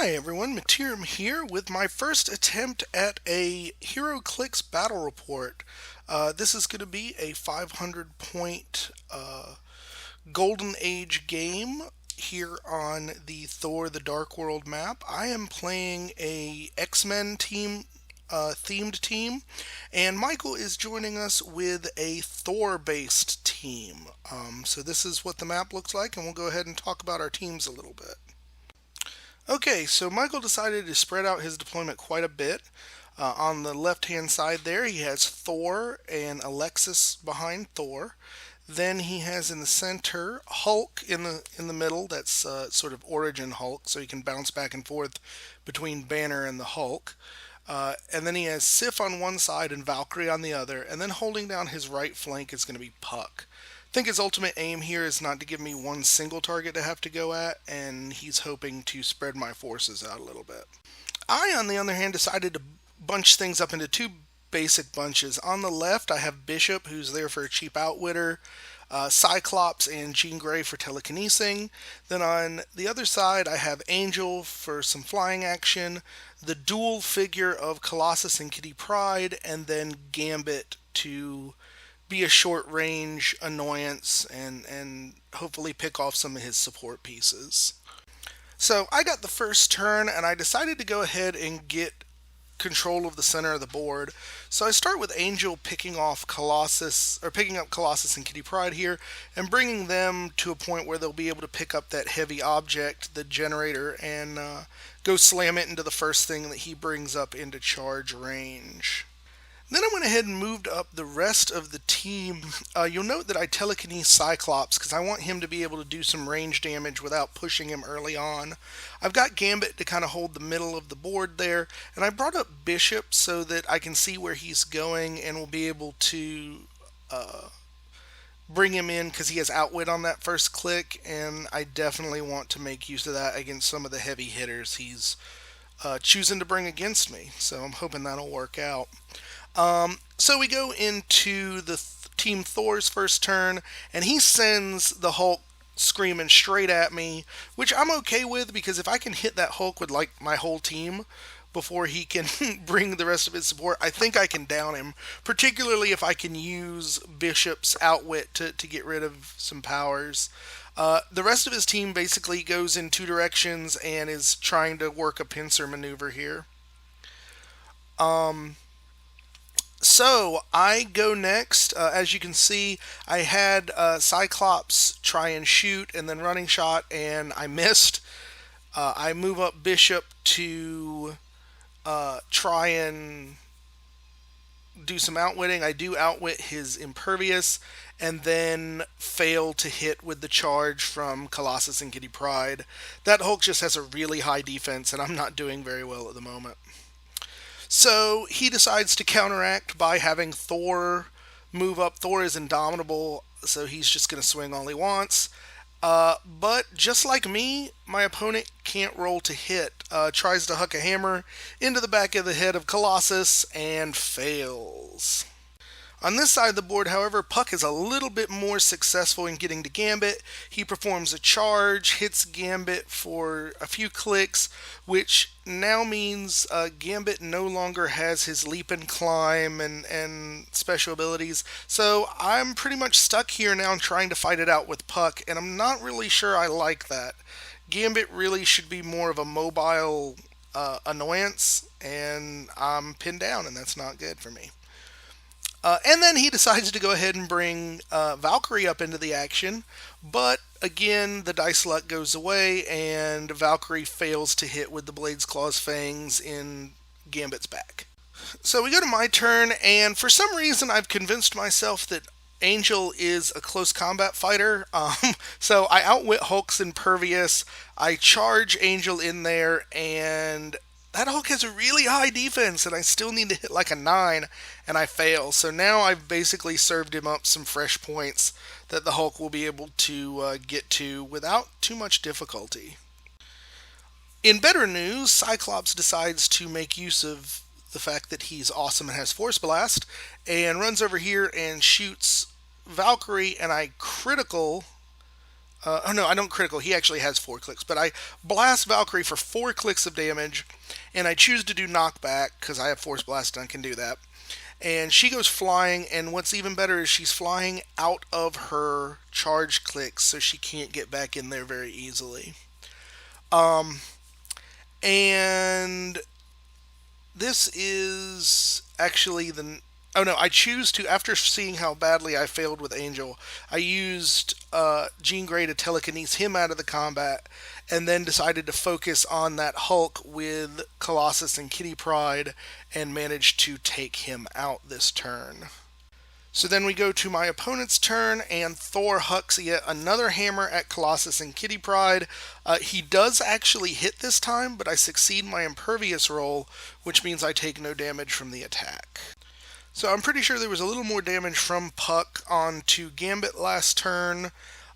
Hi everyone, Materim here with my first attempt at a Heroclix battle report. This is going to be a 500 point Golden Age game here on the Thor the Dark World map. I am playing a X-Men team, themed team, and Michael is joining us with a Thor-based team. So this is what the map looks like, and we'll go ahead and talk about our teams a little bit. Okay, so Michael decided to spread out his deployment quite a bit. On the left-hand side there, he has Thor and Alexis behind Thor. Then he has in the center Hulk in the middle. That's sort of Origin Hulk, so he can bounce back and forth between Banner and the Hulk. And then he has Sif on one side and Valkyrie on the other. And then holding down his right flank is going to be Puck. I think his ultimate aim here is not to give me one single target to have to go at, and he's hoping to spread my forces out a little bit. I, on the other hand, decided to bunch things up into two basic bunches. On the left, I have Bishop, who's there for a cheap outwitter, Cyclops and Jean Grey for telekinesing. Then on the other side, I have Angel for some flying action, the dual figure of Colossus and Kitty Pryde, and then Gambit to be a short range annoyance and hopefully pick off some of his support pieces. So I got the first turn and I decided to go ahead and get control of the center of the board. So I start with Angel picking up Colossus and Kitty Pryde here and bringing them to a point where they'll be able to pick up that heavy object, the generator, and go slam it into the first thing that he brings up into charge range. Then I went ahead and moved up the rest of the team. You'll note that I telekinese Cyclops because I want him to be able to do some range damage without pushing him early on. I've got Gambit to kind of hold the middle of the board there, and I brought up Bishop so that I can see where he's going and will be able to bring him in because he has outwit on that first click, and I definitely want to make use of that against some of the heavy hitters he's choosing to bring against me, so I'm hoping that'll work out. So we go into the Team Thor's first turn, and he sends the Hulk screaming straight at me, which I'm okay with because if I can hit that Hulk with like my whole team before he can bring the rest of his support, I think I can down him, particularly if I can use Bishop's outwit to get rid of some powers. The rest of his team basically goes in two directions and is trying to work a pincer maneuver here. So I go next. As you can see, I had Cyclops try and shoot and then running shot, and I missed. I move up Bishop to try and do some outwitting. I do outwit his Impervious, and then fail to hit with the charge from Colossus and Kitty Pryde. That Hulk just has a really high defense, and I'm not doing very well at the moment. So he decides to counteract by having Thor move up. Thor is indomitable, so he's just going to swing all he wants. But just like me, my opponent can't roll to hit. Tries to huck a hammer into the back of the head of Colossus and fails. On this side of the board, however, Puck is a little bit more successful in getting to Gambit. He performs a charge, hits Gambit for a few clicks, which now means Gambit no longer has his leap and climb and special abilities. So I'm pretty much stuck here now trying to fight it out with Puck, and I'm not really sure I like that. Gambit really should be more of a mobile annoyance, and I'm pinned down, and that's not good for me. And then he decides to go ahead and bring Valkyrie up into the action, but again, the dice luck goes away, and Valkyrie fails to hit with the Blade's Claw's Fangs in Gambit's back. So we go to my turn, and for some reason I've convinced myself that Angel is a close combat fighter, so I outwit Hulk's Impervious, I charge Angel in there, and that Hulk has a really high defense, and I still need to hit like a 9, and I fail. So now I've basically served him up some fresh points that the Hulk will be able to get to without too much difficulty. In better news, Cyclops decides to make use of the fact that he's awesome and has Force Blast, and runs over here and shoots Valkyrie, and I critical Oh no, I don't critical. He actually has 4 clicks, but I blast Valkyrie for 4 clicks of damage, and I choose to do knockback because I have Force Blast and I can do that. And she goes flying, and what's even better is she's flying out of her charge clicks, so she can't get back in there very easily. And this is actually the. Oh no, I choose to, after seeing how badly I failed with Angel, I used Jean Grey to telekinesis him out of the combat, and then decided to focus on that Hulk with Colossus and Kitty Pryde, and managed to take him out this turn. So then we go to my opponent's turn, and Thor hucks yet another hammer at Colossus and Kitty Pryde. He does actually hit this time, but I succeed my impervious roll, which means I take no damage from the attack. So I'm pretty sure there was a little more damage from Puck onto Gambit last turn.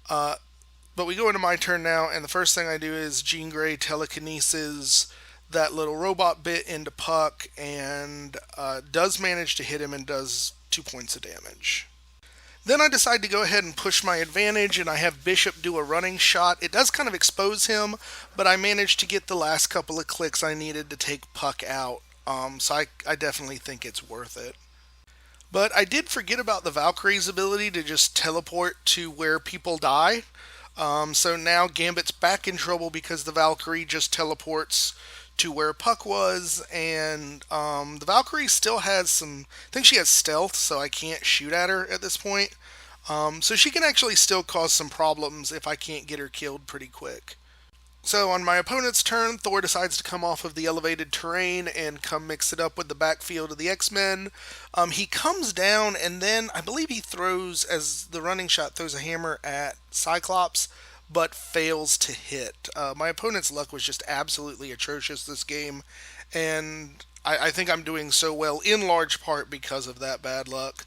But we go into my turn now, and the first thing I do is Jean Grey telekinesis that little robot bit into Puck, and does manage to hit him and does 2 points of damage. Then I decide to go ahead and push my advantage, and I have Bishop do a running shot. It does kind of expose him, but I managed to get the last couple of clicks I needed to take Puck out. So I definitely think it's worth it. But I did forget about the Valkyrie's ability to just teleport to where people die. So now Gambit's back in trouble because the Valkyrie just teleports to where Puck was, and the Valkyrie still has some. I think she has stealth, so I can't shoot at her at this point. So she can actually still cause some problems if I can't get her killed pretty quick. So on my opponent's turn, Thor decides to come off of the elevated terrain and come mix it up with the backfield of the X-Men. He comes down, and then I believe he throws, as the running shot, throws a hammer at Cyclops, but fails to hit. My opponent's luck was just absolutely atrocious this game, and I think I'm doing so well in large part because of that bad luck.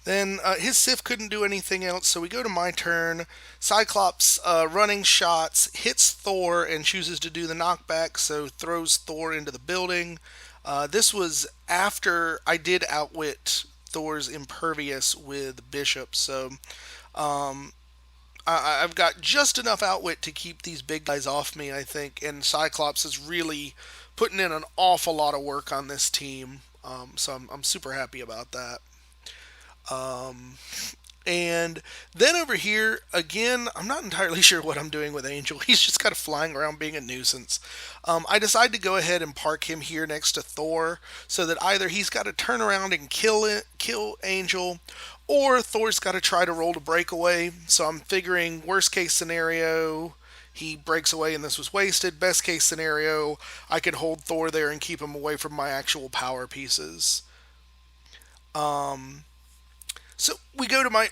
Then his Sif couldn't do anything else, so we go to my turn. Cyclops running shots, hits Thor, and chooses to do the knockback, so throws Thor into the building. This was after I did outwit Thor's impervious with Bishop, so I've got just enough outwit to keep these big guys off me, I think, and Cyclops is really putting in an awful lot of work on this team, so I'm super happy about that. And then over here, again, I'm not entirely sure what I'm doing with Angel. He's just kind of flying around being a nuisance. I decide to go ahead and park him here next to Thor, so that either he's got to turn around and kill Angel, or Thor's got to try to roll to break away. So I'm figuring worst case scenario, he breaks away and this was wasted. Best case scenario, I could hold Thor there and keep him away from my actual power pieces. So we go to my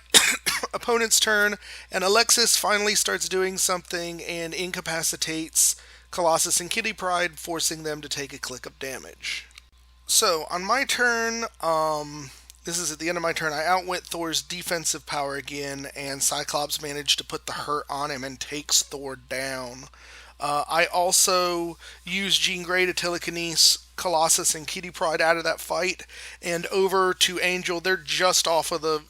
opponent's turn, and Alexis finally starts doing something and incapacitates Colossus and Kitty Pryde, forcing them to take a click of damage. So on my turn, this is at the end of my turn, I outwit Thor's defensive power again, and Cyclops managed to put the hurt on him and takes Thor down. I also use Jean Grey to telekinesis Colossus and Kitty Pryde out of that fight, and over to Angel. They're just off of the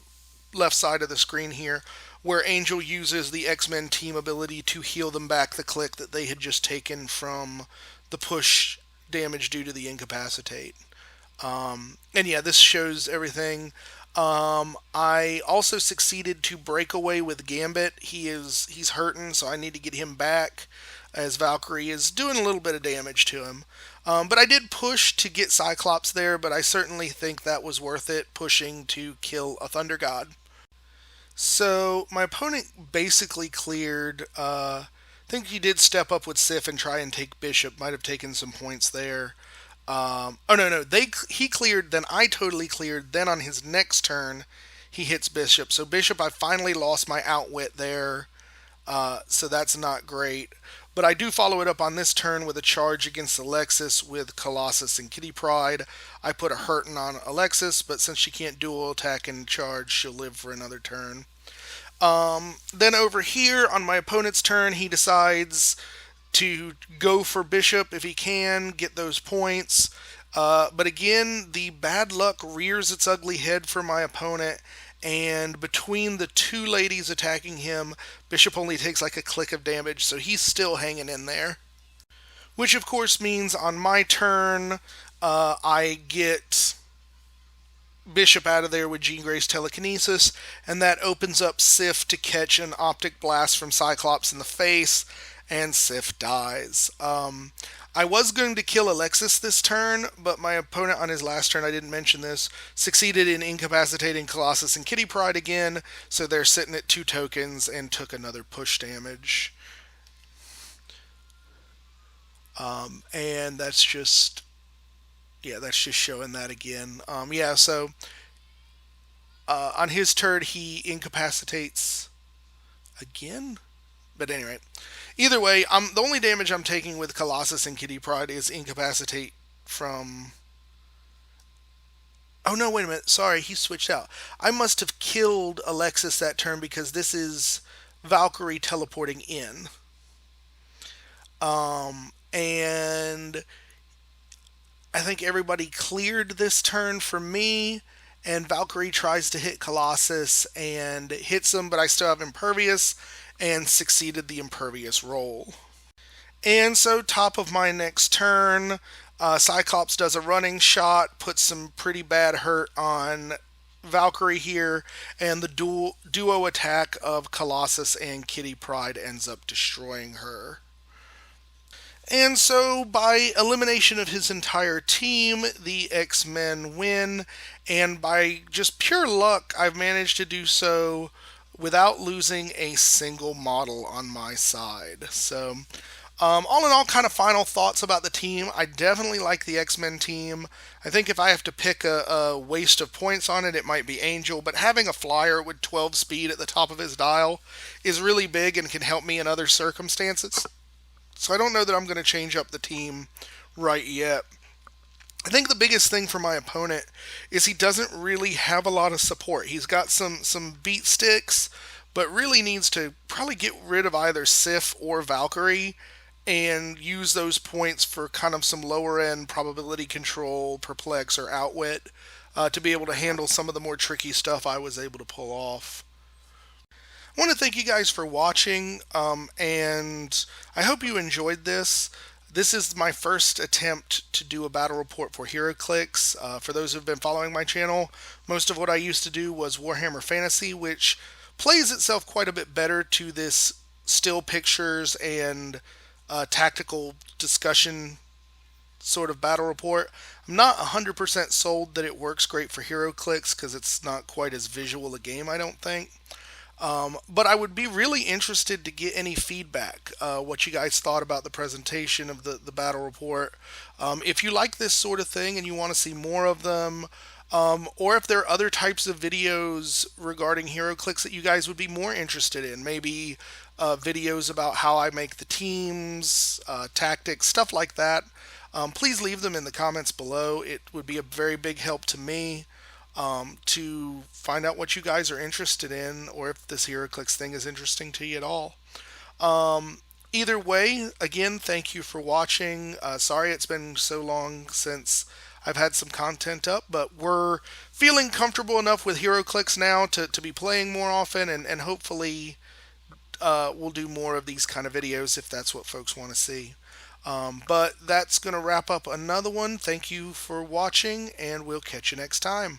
left side of the screen here, where Angel uses the X-Men team ability to heal them back the click that they had just taken from the push damage due to the incapacitate. And yeah, this shows everything. I also succeeded to break away with Gambit. He's hurting, so I need to get him back, as Valkyrie is doing a little bit of damage to him. But I did push to get Cyclops there, but I certainly think that was worth it, pushing to kill a Thunder God. So my opponent basically cleared. I think he did step up with Sif and try and take Bishop. Might have taken some points there. Oh no, he cleared, then I totally cleared. Then on his next turn, he hits Bishop. So Bishop, I finally lost my outwit there. So that's not great. But I do follow it up on this turn with a charge against Alexis with Colossus and Kitty Pryde. I put a hurting on Alexis, but since she can't dual attack and charge, she'll live for another turn. Then over here on my opponent's turn, he decides to go for Bishop if he can, get those points. But again, the bad luck rears its ugly head for my opponent, and between the two ladies attacking him, Bishop only takes like a click of damage, so he's still hanging in there. Which of course means on my turn, I get Bishop out of there with Jean Grey's telekinesis, and that opens up Sif to catch an optic blast from Cyclops in the face, and Sif dies. I was going to kill Alexis this turn, but my opponent on his last turn, I didn't mention this, succeeded in incapacitating Colossus and Kitty Pryde again, so they're sitting at 2 tokens and took another push damage. And that's just, yeah, that's just showing that again. Yeah, so on his turn, he incapacitates again. But anyway, either way, the only damage I'm taking with Colossus and Kitty Pryde is incapacitate from. Oh no, wait a minute. Sorry, he switched out. I must have killed Alexis that turn because this is Valkyrie teleporting in. And I think everybody cleared this turn for me, and Valkyrie tries to hit Colossus and hits him, but I still have Impervious and succeeded the Impervious roll. And so, top of my next turn, Cyclops does a running shot, puts some pretty bad hurt on Valkyrie here, and the duo attack of Colossus and Kitty Pryde ends up destroying her. And so, by elimination of his entire team, the X-Men win, and by just pure luck, I've managed to do so without losing a single model on my side. So, all in all, kind of final thoughts about the team. I definitely like the X-Men team. I think if I have to pick a waste of points on it, it might be Angel, but having a flyer with 12 speed at the top of his dial is really big and can help me in other circumstances. So I don't know that I'm going to change up the team right yet. I think the biggest thing for my opponent is he doesn't really have a lot of support. He's got some beat sticks, but really needs to probably get rid of either Sif or Valkyrie and use those points for kind of some lower end probability control, perplex, or outwit to be able to handle some of the more tricky stuff I was able to pull off. I want to thank you guys for watching, and I hope you enjoyed this. This is my first attempt to do a battle report for Heroclix. For those who've been following my channel, most of what I used to do was Warhammer Fantasy, which plays itself quite a bit better to this still pictures and tactical discussion sort of battle report. I'm not 100% sold that it works great for Heroclix because it's not quite as visual a game, I don't think. But I would be really interested to get any feedback, what you guys thought about the presentation of the battle report. If you like this sort of thing and you want to see more of them, or if there are other types of videos regarding Heroclix that you guys would be more interested in, maybe videos about how I make the teams, tactics, stuff like that, please leave them in the comments below. It would be a very big help to me. To find out what you guys are interested in, or if this Heroclix thing is interesting to you at all. Either way, again, thank you for watching. Sorry it's been so long since I've had some content up, but we're feeling comfortable enough with Heroclix now to be playing more often, and hopefully we'll do more of these kind of videos if that's what folks want to see. But that's going to wrap up another one. Thank you for watching, and we'll catch you next time.